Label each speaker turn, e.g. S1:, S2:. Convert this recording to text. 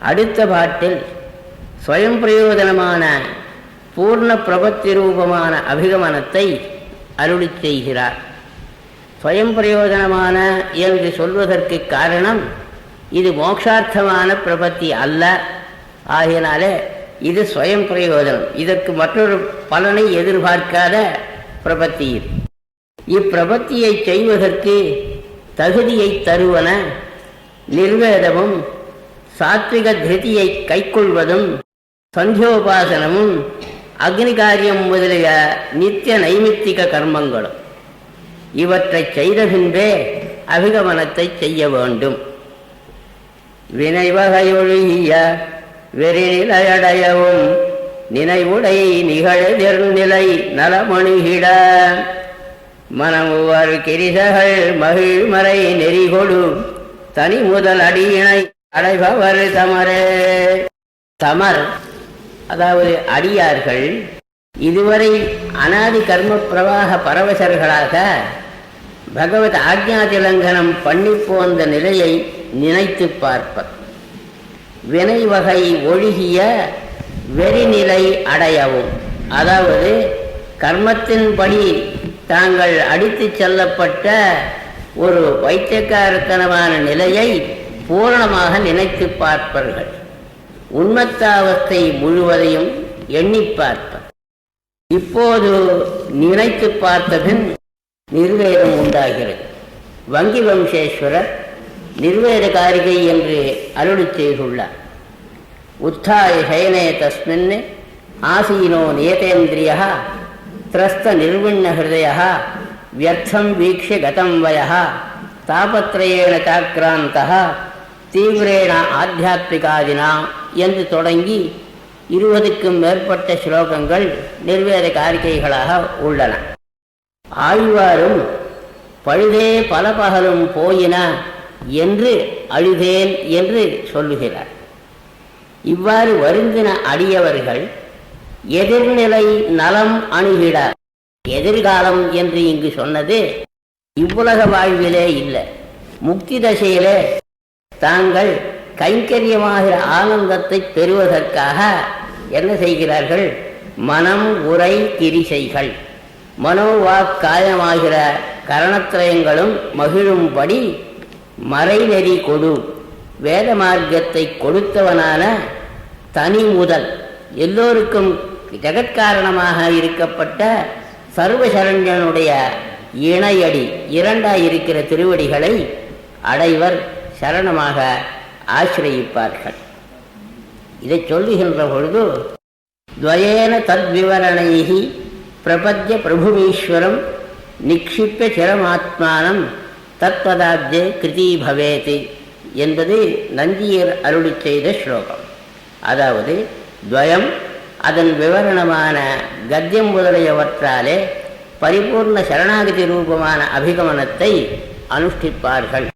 S1: அடுத்த பாட்டில் ஸ்வயம் பிரயோஜனமான பூர்ண பிரபத்தி ரூபமான அபிகமனத்தை அருளி செய்கிறார். ஸ்வயம் பிரயோஜனமான என்று சொல்வதற்கு காரணம், இது மோட்சார்த்தமான பிரபத்தி அல்ல. ஆகினாலே இது ஸ்வயம் பிரயோஜனம், இதற்கு மற்றொரு பலனை எதிர்பார்க்காத பிரபத்தி. இப்பிரபத்தியை செய்வதற்கு தகுதியை தருவன நிர்வேதமும் சாத்விக திருதியை கைக்கொள்வதும் சந்தியோபாசனமும் அக்னி காரியம் முதலிய நித்திய நைமித்திக கர்மங்களும். இவற்றை செய்த பின்பே அபிகமனத்தை செய்ய வேண்டும். வினைவகையொழிய வெறிநிலையடையவும் நினைவுடை நிகழெதிர்நிலை நலமணுகிட மனமுவர் கிரிசகள் மகிழ்மறை நெறிகொடு தனி முதல் அடியினை அடைபவர் தமரே. தமர் அதாவது அடியார்கள் இதுவரை அனாதி கர்ம பிரவாக பரவசர்களாக பகவத் ஆக்ஞாதிலங்கனம் பண்ணி போந்த நிலையை நினைத்து பார்ப்பர். வினை வகை ஒழுகிய வெறிநிலை அடையவும், அதாவது கர்மத்தின்படி தாங்கள் அடித்து செல்லப்பட்ட ஒரு வைத்தியக்காரத்தனமான நிலையை பூரணமாக நினைத்து பார்ப்பார்கள். உண்மத்தாவஸ்தை முழுவதையும் எண்ணி பார்ப்பர். இப்போது நினைத்து பார்த்தபின் நிர்வேதம் உண்டாகிறது. வங்கி வம்சேஸ்வரர் நிர்வேத காரிகை என்று அருளி செய்துள்ளார். உத்தாய சயனே தஸ்மின் ஆசீனோ நியதேந்திரிய திரஸ்த நிர்விண்ண ஹிருதய வியர்த்தம் வீக்ஷ்ய கதம் வய தாபத்ரயேண சாக்ராந்த தீவிரேண ஆத்தியாத்மிகாதினா என்று தொடங்கி 20க்கும் மேற்பட்ட ஸ்லோகங்கள் நிர்வேத காரிகைகளாக உள்ளன. ஆழ்வாரும் பழுதே பல பகலும் போயின என்று அழுதேன் என்று சொல்லுகிறார். இவ்வாறு வருந்தின அடியவர்கள் எதிர்நிலை நலம் அணுகிட. எதிர்காலம் என்று இங்கு சொன்னது இவ்வுலக வாழ்விலே இல்லை, முக்தி தசையிலே தாங்கள் கைங்கரியமாகிற ஆனந்தத்தை பெறுவதற்காக என்ன செய்கிறார்கள்? மனம் உரை கிரிசைகள், மனோவாக்காயமாகிற கரணத்திரயங்களும் மகிழும்படி மறைநெறி கொடு, வேத மார்க்கத்தை கொடுத்தவனான தனி முதல் எல்லோருக்கும் ஜெகத்காரணமாக இருக்கப்பட்ட சர்வசரண்யனுடைய இணையடி இரண்டாயிருக்கிற திருவடிகளை அடைவர் சரணமாக ஆசிரயிப்பார்கள். இதை சொல்லுகின்ற பொழுது துவயேன தத்விவரணைஹி பிரபத்ய பிரபுமீஸ்வரம் நிக்ஷிப்ய சிரமாத்மானம் தத்பதாப்தே கிருதி பவேத் என்பது நந்தியர் அருளி செய்த ஸ்லோகம். அதாவது துவயம் அதன் விவரணமான கத்தியம் முதலியவற்றாலே பரிபூர்ண சரணாகதி ரூபமான அபிகமனத்தை அனுஷ்டிப்பார்கள்.